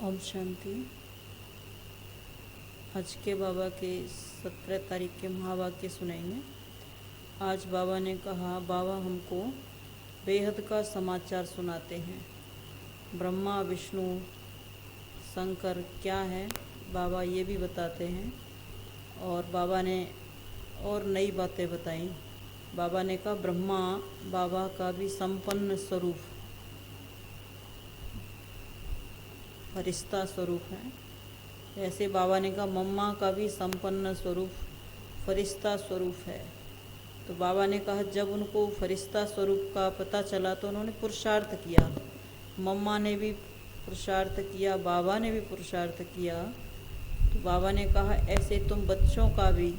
ओम शांति। आज के बाबा के 17 तारीख के महावाक्य सुनाएंगे। आज बाबा ने कहा, बाबा हमको बेहद का समाचार सुनाते हैं। ब्रह्मा विष्णु शंकर क्या है बाबा ये भी बताते हैं। और बाबा ने और नई बातें बताई। बाबा ने कहा ब्रह्मा बाबा का भी संपन्न स्वरूप फरिश्ता स्वरूप है। ऐसे बाबा ने कहा मम्मा का भी संपन्न स्वरूप फरिश्ता स्वरूप है। तो बाबा ने कहा जब उनको फरिश्ता स्वरूप का पता चला तो उन्होंने पुरुषार्थ किया। मम्मा ने भी पुरुषार्थ किया, बाबा ने भी पुरुषार्थ किया। तो बाबा ने कहा ऐसे तुम बच्चों का भी,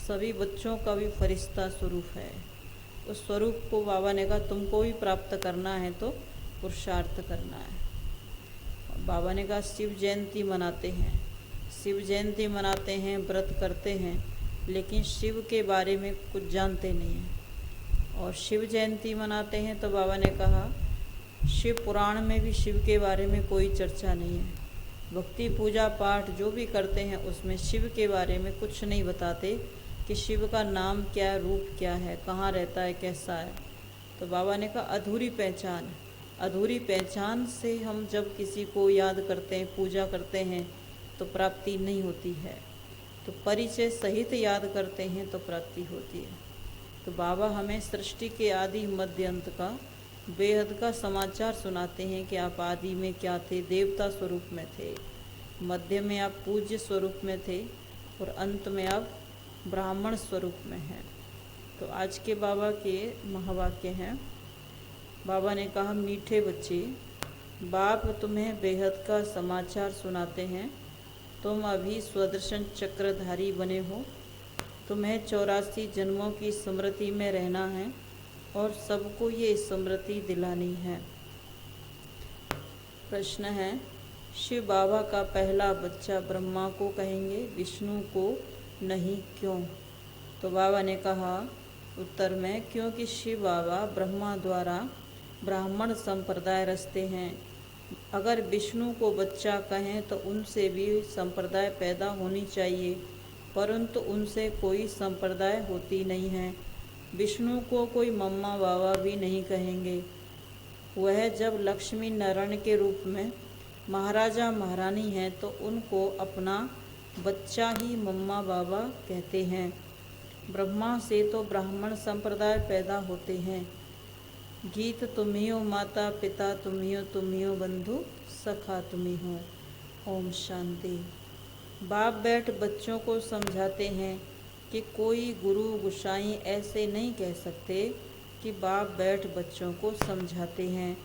सभी बच्चों का भी फरिश्ता स्वरूप है। उस स्वरूप को बाबा ने कहा तुमको भी प्राप्त करना है तो पुरुषार्थ करना है। बाबा ने कहा शिव जयंती मनाते हैं, शिव जयंती मनाते हैं, व्रत करते हैं, लेकिन शिव के बारे में कुछ जानते नहीं हैं। और शिव जयंती मनाते हैं तो बाबा ने कहा शिव पुराण में भी शिव के बारे में कोई चर्चा नहीं है। भक्ति पूजा पाठ जो भी करते हैं उसमें शिव के बारे में कुछ नहीं बताते कि शिव का नाम क्या है, रूप क्या है, कहाँ रहता है, कैसा है। तो बाबा ने कहा अधूरी पहचान, अधूरी पहचान से हम जब किसी को याद करते हैं, पूजा करते हैं तो प्राप्ति नहीं होती है। तो परिचय सहित याद करते हैं तो प्राप्ति होती है। तो बाबा हमें सृष्टि के आदि मध्य अंत का बेहद का समाचार सुनाते हैं कि आप आदि में क्या थे, देवता स्वरूप में थे, मध्य में आप पूज्य स्वरूप में थे और अंत में आप ब्राह्मण स्वरूप में हैं। तो आज के बाबा के महावाक्य हैं। बाबा ने कहा मीठे बच्चे, बाप तुम्हें बेहद का समाचार सुनाते हैं। तुम अभी स्वदर्शन चक्रधारी बने हो। तुम्हें 84 जन्मों की स्मृति में रहना है और सबको ये स्मृति दिलानी है। प्रश्न है, शिव बाबा का पहला बच्चा ब्रह्मा को कहेंगे, विष्णु को नहीं, क्यों? तो बाबा ने कहा उत्तर में, क्योंकि शिव बाबा ब्रह्मा द्वारा ब्राह्मण संप्रदाय रचते हैं। अगर विष्णु को बच्चा कहें तो उनसे भी संप्रदाय पैदा होनी चाहिए, परंतु उनसे कोई संप्रदाय होती नहीं है। विष्णु को कोई मम्मा बाबा भी नहीं कहेंगे। वह जब लक्ष्मी नारायण के रूप में महाराजा महारानी हैं तो उनको अपना बच्चा ही मम्मा बाबा कहते हैं। ब्रह्मा से तो ब्राह्मण संप्रदाय पैदा होते हैं। गीत तुम्ही हो माता पिता, तुम्ही हो बंधु सखा तुम्ही हो। ओम शांति। बाप बैठ बच्चों को समझाते हैं कि कोई गुरु गुसाई ऐसे नहीं कह सकते कि बाप बैठ बच्चों को समझाते हैं।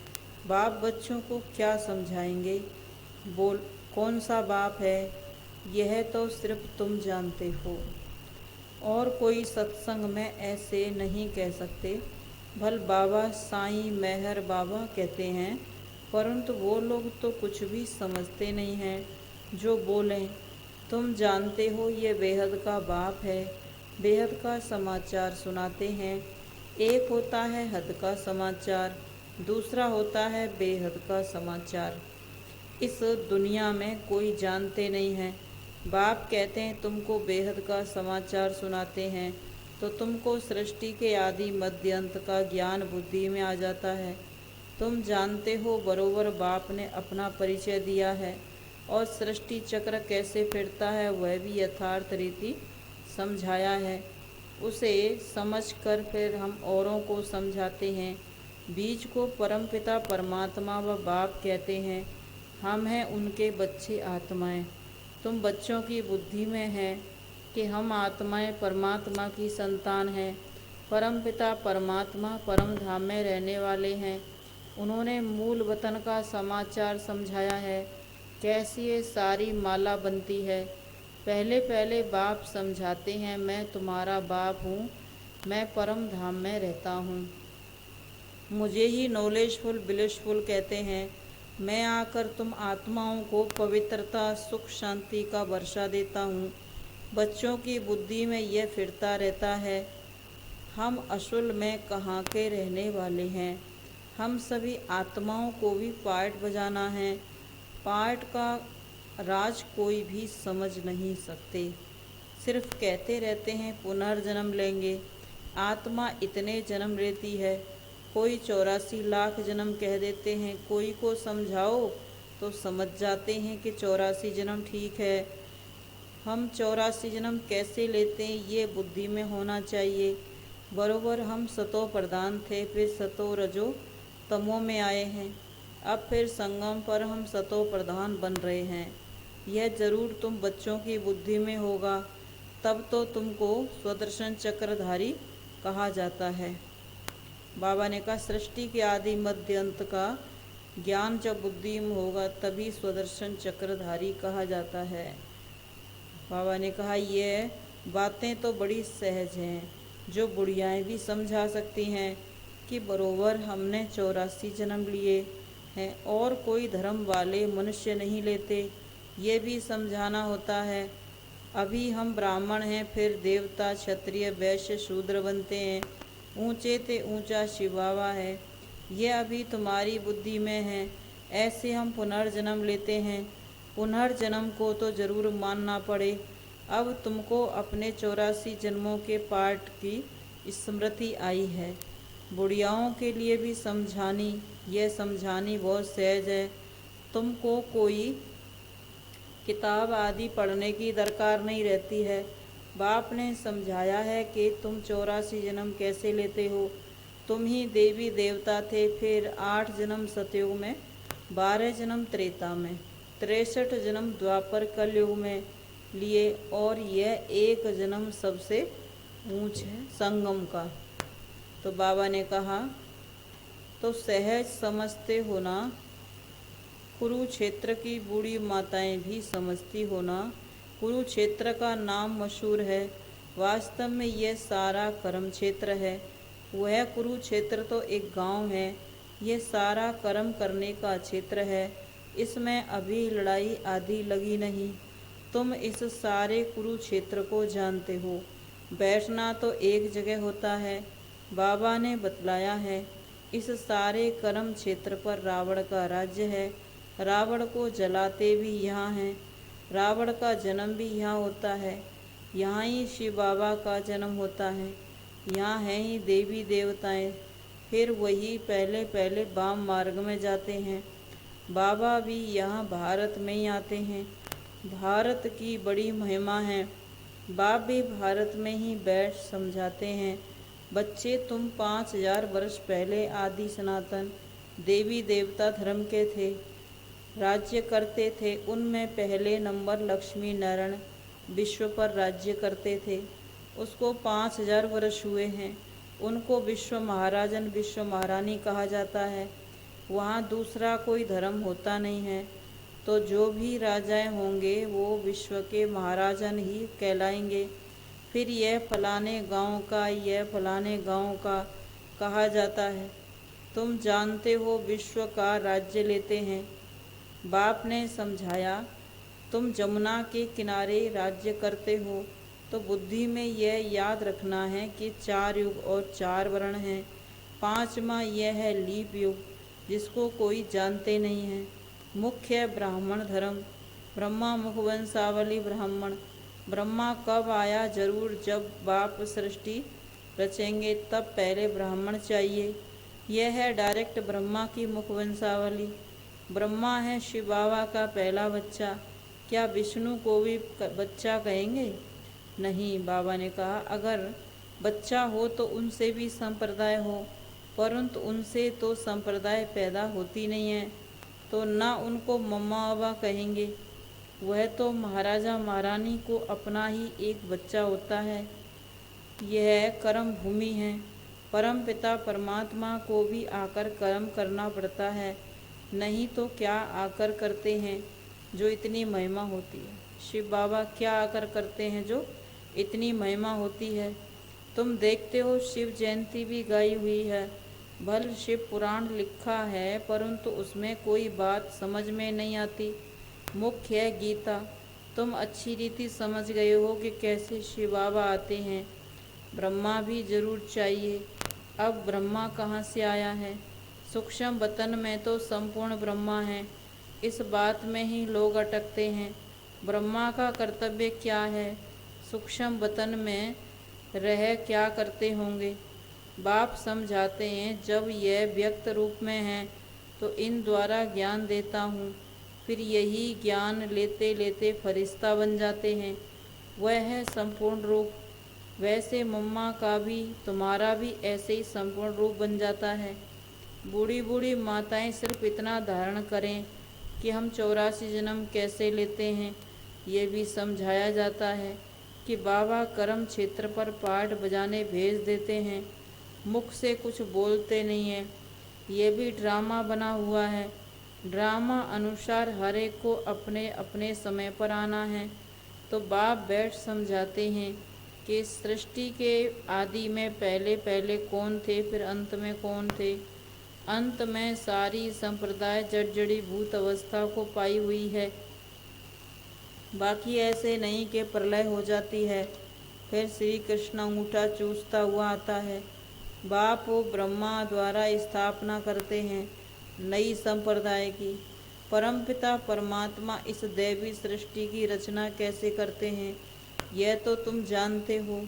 बाप बच्चों को क्या समझाएंगे? बोल कौन सा बाप है? यह तो सिर्फ तुम जानते हो, और कोई सत्संग में ऐसे नहीं कह सकते। भल बाबा साईं मेहर बाबा कहते हैं, परंतु वो लोग तो कुछ भी समझते नहीं हैं जो बोलें। तुम जानते हो ये बेहद का बाप है, बेहद का समाचार सुनाते हैं। एक होता है हद का समाचार, दूसरा होता है बेहद का समाचार। इस दुनिया में कोई जानते नहीं है। बाप कहते हैं तुमको बेहद का समाचार सुनाते हैं तो तुमको सृष्टि के आदि मध्य अंत का ज्ञान बुद्धि में आ जाता है। तुम जानते हो बरोबर बाप ने अपना परिचय दिया है और सृष्टि चक्र कैसे फिरता है वह भी यथार्थ रीति समझाया है। उसे समझकर फिर हम औरों को समझाते हैं। बीज को परमपिता परमात्मा व बाप कहते हैं। हम हैं उनके बच्चे आत्माएं। तुम बच्चों की बुद्धि में है कि हम आत्माएं परमात्मा की संतान हैं। परमपिता परमात्मा परम धाम में रहने वाले हैं। उन्होंने मूल वतन का समाचार समझाया है, कैसी ये सारी माला बनती है। पहले पहले बाप समझाते हैं मैं तुम्हारा बाप हूँ, मैं परम धाम में रहता हूँ। मुझे ही नॉलेजफुल ब्लिसफुल कहते हैं। मैं आकर तुम आत्माओं को पवित्रता सुख शांति का वर्षा देता हूँ। बच्चों की बुद्धि में यह फिरता रहता है, हम असल में कहाँ के रहने वाले हैं। हम सभी आत्माओं को भी पार्ट बजाना है। पाठ का राज कोई भी समझ नहीं सकते, सिर्फ कहते रहते हैं पुनर्जन्म लेंगे। आत्मा इतने जन्म लेती है, कोई 84 लाख जन्म कह देते हैं। कोई को समझाओ तो समझ जाते हैं कि 84 जन्म ठीक है। हम 84 जन्म कैसे लेते हैं ये बुद्धि में होना चाहिए। बरोबर हम सतो प्रधान थे, फिर सतो रजो तमो में आए हैं, अब फिर संगम पर हम सतो प्रधान बन रहे हैं। यह जरूर तुम बच्चों की बुद्धि में होगा, तब तो तुमको स्वदर्शन चक्रधारी कहा जाता है। बाबा ने कहा सृष्टि के आदि मध्य अंत का ज्ञान जब बुद्धि में होगा तभी स्वदर्शन चक्रधारी कहा जाता है। बाबा ने कहा ये बातें तो बड़ी सहज हैं, जो बुढ़ियाएँ भी समझा सकती हैं कि बरोबर हमने 84 जन्म लिए हैं और कोई धर्म वाले मनुष्य नहीं लेते, ये भी समझाना होता है। अभी हम ब्राह्मण हैं, फिर देवता क्षत्रिय वैश्य शूद्र बनते हैं, ऊंचे ते ऊंचा शिव बाबा है, ये अभी तुम्हारी बुद्धि में है। ऐसे हम पुनर्जन्म लेते हैं, पुनर्जन्म को तो जरूर मानना पड़े। अब तुमको अपने 84 जन्मों के पाठ की स्मृति आई है। बुढ़ियाओं के लिए भी यह समझानी बहुत सहज है। तुमको कोई किताब आदि पढ़ने की दरकार नहीं रहती है। बाप ने समझाया है कि तुम 84 जन्म कैसे लेते हो। तुम ही देवी देवता थे, फिर 8 जन्म सतयुग में, 12 जन्म त्रेता में, 63 जन्म द्वापर कलयुग में लिए, और यह एक जन्म सबसे ऊंच है संगम का। तो बाबा ने कहा तो सहज समझते हो ना, कुरुक्षेत्र की बूढ़ी माताएं भी समझती हो ना। कुरुक्षेत्र का नाम मशहूर है, वास्तव में यह सारा कर्म क्षेत्र है। वह कुरुक्षेत्र तो एक गांव है, यह सारा कर्म करने का क्षेत्र है। इसमें अभी लड़ाई आदि लगी नहीं। तुम इस सारे कुरुक्षेत्र को जानते हो। बैठना तो एक जगह होता है। बाबा ने बतलाया है, इस सारे कर्म क्षेत्र पर रावण का राज्य है। रावण को जलाते भी यहाँ हैं। रावण का जन्म भी यहाँ होता है। यहाँ ही शिव बाबा का जन्म होता है। यहाँ हैं ही देवी देवताएं। फिर वही पहले पहले वाम मार्ग में जाते हैं। बाबा भी यहाँ भारत में ही आते हैं। भारत की बड़ी महिमा है। बाप भी भारत में ही बैठ समझाते हैं। बच्चे, तुम 5000 वर्ष पहले आदि सनातन देवी देवता धर्म के थे, राज्य करते थे। उनमें पहले नंबर लक्ष्मी नारायण विश्व पर राज्य करते थे। उसको 5000 वर्ष हुए हैं। उनको विश्व महाराजन विश्व महारानी कहा जाता है। वहाँ दूसरा कोई धर्म होता नहीं है, तो जो भी राजाएं होंगे वो विश्व के महाराजन ही कहलाएंगे। फिर यह फलाने गांव का, यह फलाने गांव का कहा जाता है। तुम जानते हो विश्व का राज्य लेते हैं। बाप ने समझाया, तुम जमुना के किनारे राज्य करते हो, तो बुद्धि में यह याद रखना है कि 4 युग और 4 वर्ण हैं। 5वां यह है लीप युग, जिसको कोई जानते नहीं है। मुख्य ब्राह्मण धर्म, ब्रह्मा मुखवंशावली ब्राह्मण। ब्रह्मा कब आया? जरूर जब बाप सृष्टि रचेंगे तब पहले ब्राह्मण चाहिए। यह है डायरेक्ट ब्रह्मा की मुखवंशावली। ब्रह्मा है शिव बाबा का पहला बच्चा। क्या विष्णु को भी बच्चा कहेंगे? नहीं। बाबा ने कहा अगर बच्चा हो तो उनसे भी संप्रदाय हो, परंतु उनसे तो संप्रदाय पैदा होती नहीं है, तो ना उनको मम्मा बाबा कहेंगे। वह तो महाराजा महारानी को अपना ही एक बच्चा होता है। यह कर्म भूमि है। परम पिता परमात्मा को भी आकर कर्म करना पड़ता है, नहीं तो क्या आकर करते हैं जो इतनी महिमा होती है। शिव बाबा क्या आकर करते हैं जो इतनी महिमा होती है। तुम देखते हो शिव जयंती भी गाई हुई है। भल शिव पुराण लिखा है, परंतु उसमें कोई बात समझ में नहीं आती। मुख्य है गीता। तुम अच्छी रीति समझ गए हो कि कैसे शिव बाबा आते हैं। ब्रह्मा भी जरूर चाहिए। अब ब्रह्मा कहाँ से आया है? सूक्ष्म वतन में तो संपूर्ण ब्रह्मा है। इस बात में ही लोग अटकते हैं। ब्रह्मा का कर्तव्य क्या है? सूक्ष्म वतन में रह क्या करते होंगे? बाप समझाते हैं, जब यह व्यक्त रूप में है तो इन द्वारा ज्ञान देता हूँ, फिर यही ज्ञान लेते लेते फरिश्ता बन जाते हैं। वह है संपूर्ण रूप। वैसे मम्मा का भी, तुम्हारा भी ऐसे ही संपूर्ण रूप बन जाता है। बूढ़ी बूढ़ी माताएं सिर्फ इतना धारण करें कि हम 84 जन्म कैसे लेते हैं, ये भी समझाया जाता है कि बाबा कर्म क्षेत्र पर पाठ बजाने भेज देते हैं, मुख से कुछ बोलते नहीं हैं। ये भी ड्रामा बना हुआ है। ड्रामा अनुसार हर एक को अपने अपने समय पर आना है। तो बाप बैठ समझाते हैं कि सृष्टि के आदि में पहले पहले कौन थे, फिर अंत में कौन थे। अंत में सारी संप्रदाय जड़ी भूत अवस्था को पाई हुई है। बाकी ऐसे नहीं कि प्रलय हो जाती है, फिर श्री कृष्ण अंगूठा चूसता हुआ आता है। बाप ब्रह्मा द्वारा स्थापना करते हैं नई संप्रदाय की। परमपिता परमात्मा इस दैवी सृष्टि की रचना कैसे करते हैं, यह तो तुम जानते हो।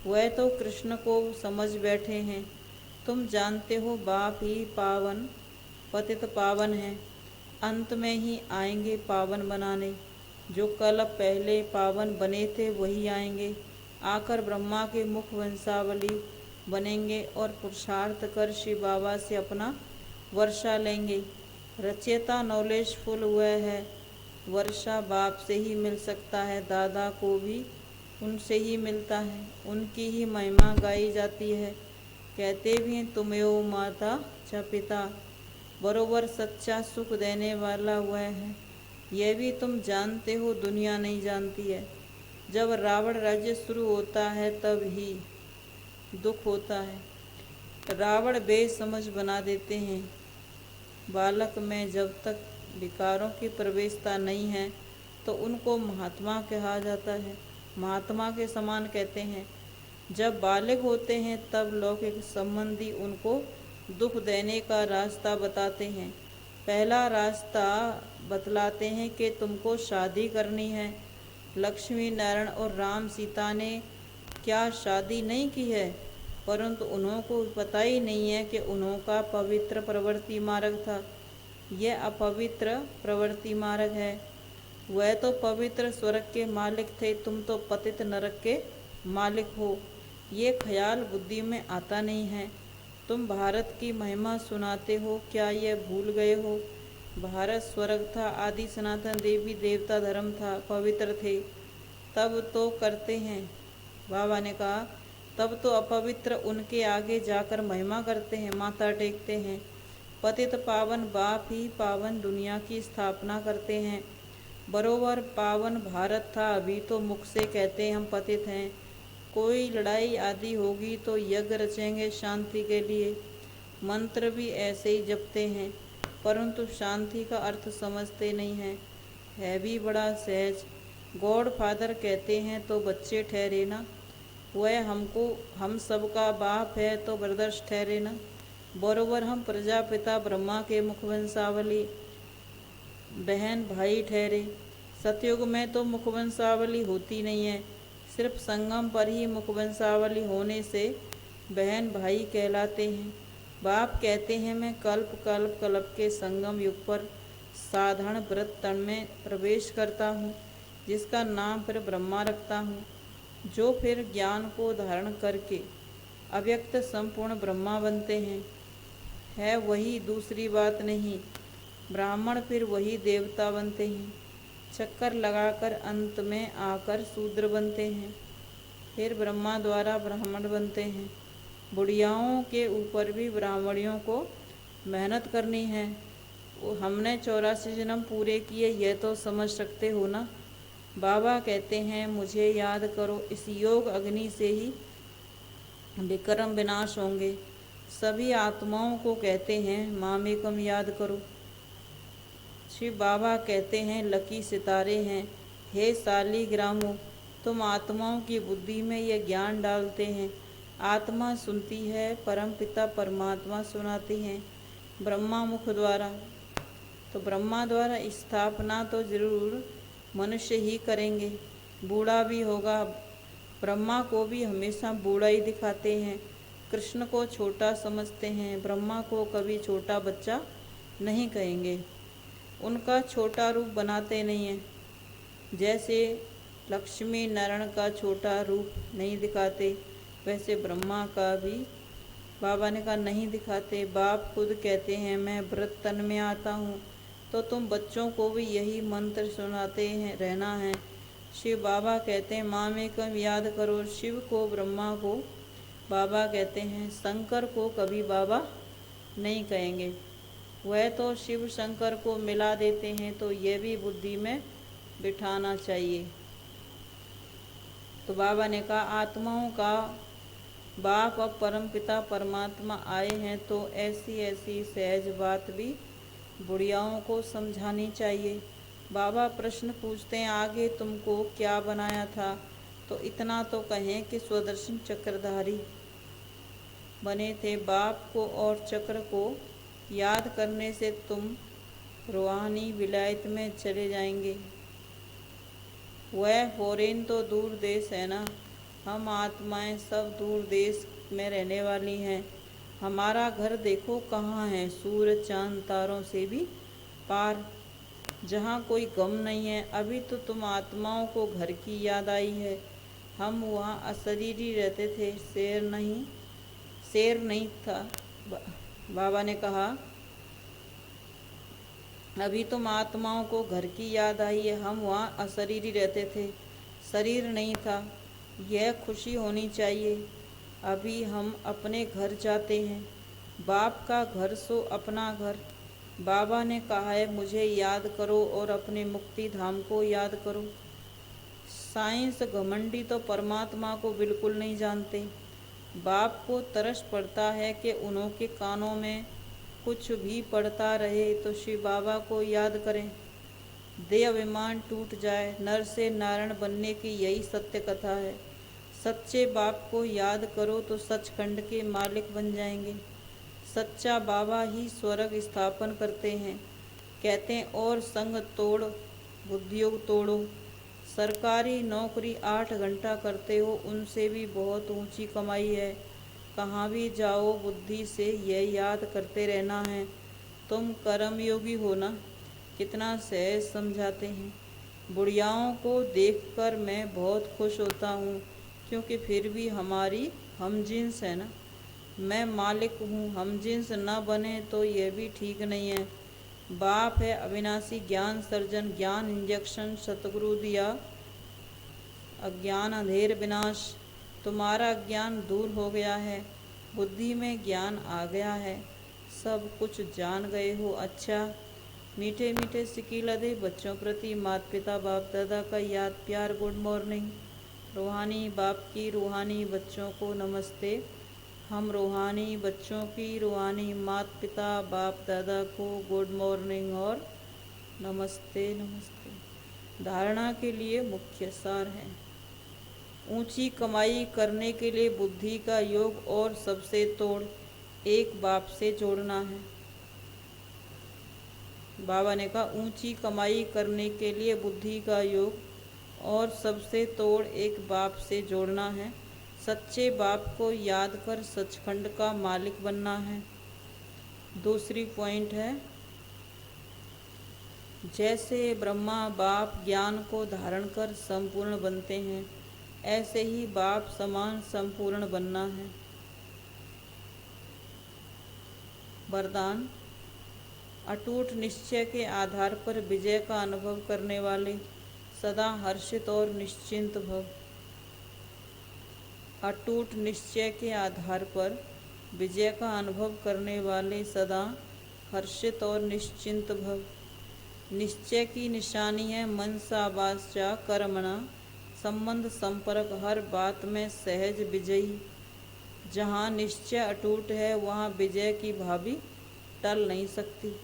वह तो कृष्ण को समझ बैठे हैं। तुम जानते हो बाप ही पावन पतित पावन है, अंत में ही आएंगे पावन बनाने। जो कल पहले पावन बने थे वही आएंगे, आकर ब्रह्मा के मुख वंशावली बनेंगे और पुरुषार्थ कर शिव बाबा से अपना वर्षा लेंगे। रचयिता नॉलेजफुल हुआ है, वर्षा बाप से ही मिल सकता है, दादा को भी उनसे ही मिलता है, उनकी ही महिमा गाई जाती है। कहते भी हैं तुमयो माता च पिता, बरोबर सच्चा सुख देने वाला हुआ है। यह भी तुम जानते हो, दुनिया नहीं जानती है। जब रावण राज्य शुरू होता है तब ही दुख होता है। रावण बेसमझ बना देते हैं। बालक में जब तक विकारों की प्रवेशता नहीं है तो उनको महात्मा कहा जाता है, महात्मा के समान कहते हैं। जब बालिग होते हैं तब लौकिक संबंधी उनको दुख देने का रास्ता बताते हैं। पहला रास्ता बतलाते हैं कि तुमको शादी करनी है। लक्ष्मी नारायण और राम सीता ने क्या शादी नहीं की है, परंतु उन्हों को पता ही नहीं है कि उन्हों का पवित्र प्रवृत्ति मार्ग था, यह अपवित्र प्रवृत्ति मार्ग है। वह तो पवित्र स्वर्ग के मालिक थे, तुम तो पतित नरक के मालिक हो। ये ख्याल बुद्धि में आता नहीं है। तुम भारत की महिमा सुनाते हो, क्या यह भूल गए हो? भारत स्वर्ग था, आदि सनातन देवी देवता धर्म था, पवित्र थे, तब तो करते हैं। बाबा ने कहा तब तो अपवित्र उनके आगे जाकर महिमा करते हैं, माथा टेकते हैं। पतित पावन बाप ही पावन दुनिया की स्थापना करते हैं। बरोबर पावन भारत था, अभी तो मुख से कहते हैं हम पतित हैं। कोई लड़ाई आदि होगी तो यज्ञ रचेंगे शांति के लिए, मंत्र भी ऐसे ही जपते हैं, परंतु शांति का अर्थ समझते नहीं हैं। है भी बड़ा सहज। गॉड फादर कहते हैं तो बच्चे ठहरे ना, वह हमको हम सबका बाप है तो ब्रदर्स ठहरे ना। बरोबर हम प्रजापिता ब्रह्मा के मुखवंशावली बहन भाई ठहरे। सतयुग में तो मुखवंशावली होती नहीं है, सिर्फ संगम पर ही मुखवंशावली होने से बहन भाई कहलाते हैं। बाप कहते हैं मैं कल्प कल्प कल्प के संगम युग पर साधारण व्रत तन में प्रवेश करता हूँ, जिसका नाम फिर ब्रह्मा रखता हूँ, जो फिर ज्ञान को धारण करके अव्यक्त संपूर्ण ब्रह्मा बनते हैं। है वही, दूसरी बात नहीं। ब्राह्मण फिर वही देवता बनते हैं, चक्कर लगाकर अंत में आकर शूद्र बनते हैं, फिर ब्रह्मा द्वारा ब्राह्मण बनते हैं। बुढ़ियाओं के ऊपर भी ब्राह्मणियों को मेहनत करनी है। हमने 84 जन्म पूरे किए, यह तो समझ सकते हो ना। बाबा कहते हैं मुझे याद करो, इस योग अग्नि से ही विक्रम विनाश होंगे। सभी आत्माओं को कहते हैं मामेकम याद करो। शिव बाबा कहते हैं लकी सितारे हैं, हे सालीग्रामों, तुम आत्माओं की बुद्धि में यह ज्ञान डालते हैं। आत्मा सुनती है, परमपिता परमात्मा सुनाती हैं ब्रह्मा मुख द्वारा। तो ब्रह्मा द्वारा स्थापना तो जरूर मनुष्य ही करेंगे, बूढ़ा भी होगा। ब्रह्मा को भी हमेशा बूढ़ा ही दिखाते हैं, कृष्ण को छोटा समझते हैं, ब्रह्मा को कभी छोटा बच्चा नहीं कहेंगे, उनका छोटा रूप बनाते नहीं हैं। जैसे लक्ष्मी नारायण का छोटा रूप नहीं दिखाते, वैसे ब्रह्मा का भी बाबा ने कहा नहीं दिखाते। बाप खुद कहते हैं मैं व्रत तन में आता हूँ, तो तुम बच्चों को भी यही मंत्र सुनाते हैं रहना है। शिव बाबा कहते हैं माँ में कम याद करो, शिव को ब्रह्मा को बाबा कहते हैं, शंकर को कभी बाबा नहीं कहेंगे। वह तो शिव शंकर को मिला देते हैं, तो यह भी बुद्धि में बिठाना चाहिए। तो बाबा ने कहा आत्माओं का बाप अब परमपिता परमात्मा आए हैं, तो ऐसी ऐसी सहज बात भी बुढ़ियाओं को समझानी चाहिए। बाबा प्रश्न पूछते हैं आगे तुमको क्या बनाया था, तो इतना तो कहें कि स्वदर्शन चक्रधारी बने थे। बाप को और चक्र को याद करने से तुम रूहानी विलायत में चले जाएंगे। वह फॉरेन तो दूर देश है ना, हम आत्माएं सब दूर देश में रहने वाली हैं। हमारा घर देखो कहाँ है, सूरज चांद तारों से भी पार, जहाँ कोई गम नहीं है। अभी तो तुम आत्माओं को घर की याद आई है, हम वहाँ अशरीरी रहते थे, शेर नहीं था। बाबा ने कहा अभी तुम आत्माओं को घर की याद आई है, हम वहाँ अशरीरी रहते थे, शरीर नहीं था। यह खुशी होनी चाहिए। अभी हम अपने घर जाते हैं, बाप का घर सो अपना घर। बाबा ने कहा है मुझे याद करो और अपने मुक्ति धाम को याद करो। साइंस घमंडी तो परमात्मा को बिल्कुल नहीं जानते। बाप को तरस पड़ता है कि उन्हों के कानों में कुछ भी पड़ता रहे, तो शिव बाबा को याद करें, देह अभिमान टूट जाए। नर से नारायण बनने की यही सत्य कथा है। सच्चे बाप को याद करो तो सचखंड के मालिक बन जाएंगे। सच्चा बाबा ही स्वर्ग स्थापन करते हैं। कहते हैं और संग तोड़ बुद्धियोग तोड़ो। सरकारी नौकरी 8 घंटा करते हो, उनसे भी बहुत ऊंची कमाई है। कहाँ भी जाओ बुद्धि से यह याद करते रहना है, तुम कर्मयोगी हो ना। कितना सहज समझाते हैं। बुढ़ियाओं को देखकर मैं बहुत खुश होता हूँ, क्योंकि फिर भी हमारी हमजिन्स है ना। मैं मालिक हूँ, हमजिन्स न बने तो यह भी ठीक नहीं है। बाप है अविनाशी ज्ञान सर्जन, ज्ञान इंजेक्शन सतगुरु दिया, अज्ञान अंधेर विनाश। तुम्हारा अज्ञान दूर हो गया है, बुद्धि में ज्ञान आ गया है, सब कुछ जान गए हो। अच्छा मीठे मीठे सिकी लदे बच्चों प्रति माता पिता बाप दादा का याद प्यार गुड मॉर्निंग। रूहानी बाप की रूहानी बच्चों को नमस्ते। हम रूहानी बच्चों की रूहानी माता पिता बाप दादा को गुड मॉर्निंग और नमस्ते नमस्ते। धारणा के लिए मुख्य सार है। ऊंची कमाई करने के लिए बुद्धि का योग और सबसे तोड़ एक बाप से जोड़ना है। बाबा ने कहा ऊंची कमाई करने के लिए बुद्धि का योग और सबसे तोड़ एक बाप से जोड़ना है। सच्चे बाप को याद कर सचखंड का मालिक बनना है। दूसरी पॉइंट है, जैसे ब्रह्मा बाप ज्ञान को धारण कर संपूर्ण बनते हैं, ऐसे ही बाप समान संपूर्ण बनना है। वरदान अटूट निश्चय के आधार पर विजय का अनुभव करने वाले सदा हर्षित और निश्चिंत भव। अटूट निश्चय के आधार पर विजय का अनुभव करने वाले सदा हर्षित और निश्चिंत भव। निश्चय की निशानी है मनसा वाचा कर्मणा, संबंध संपर्क हर बात में सहज विजयी। जहाँ निश्चय अटूट है वहाँ विजय की भाभी टल नहीं सकती।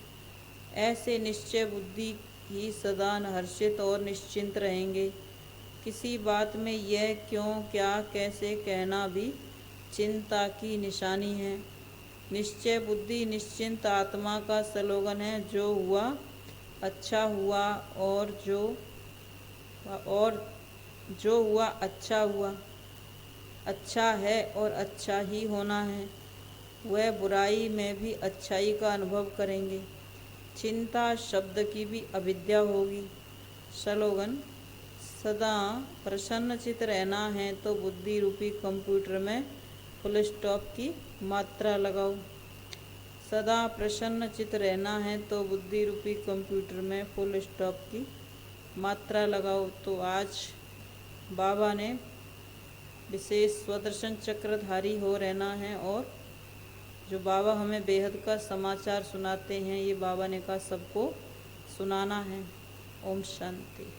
ऐसे निश्चय बुद्धि ही सदा हर्षित और निश्चिंत रहेंगे। किसी बात में यह क्यों क्या कैसे कहना भी चिंता की निशानी है। निश्चय बुद्धि निश्चिंत आत्मा का स्लोगन है। जो हुआ अच्छा हुआ और जो हुआ अच्छा हुआ, अच्छा है और अच्छा ही होना है। वह बुराई में भी अच्छाई का अनुभव करेंगे। चिंता शब्द की भी अविद्या होगी। स्लोगन: सदा प्रसन्नचित रहना है तो बुद्धि रूपी कंप्यूटर में फुल स्टॉप की मात्रा लगाओ। सदा प्रसन्नचित रहना है तो बुद्धि रूपी कंप्यूटर में फुल स्टॉप की मात्रा लगाओ। तो आज बाबा ने विशेष स्वदर्शन चक्रधारी हो रहना है, और जो बाबा हमें बेहद का समाचार सुनाते हैं, ये बाबा ने कहा सबको सुनाना है। ओम शांति।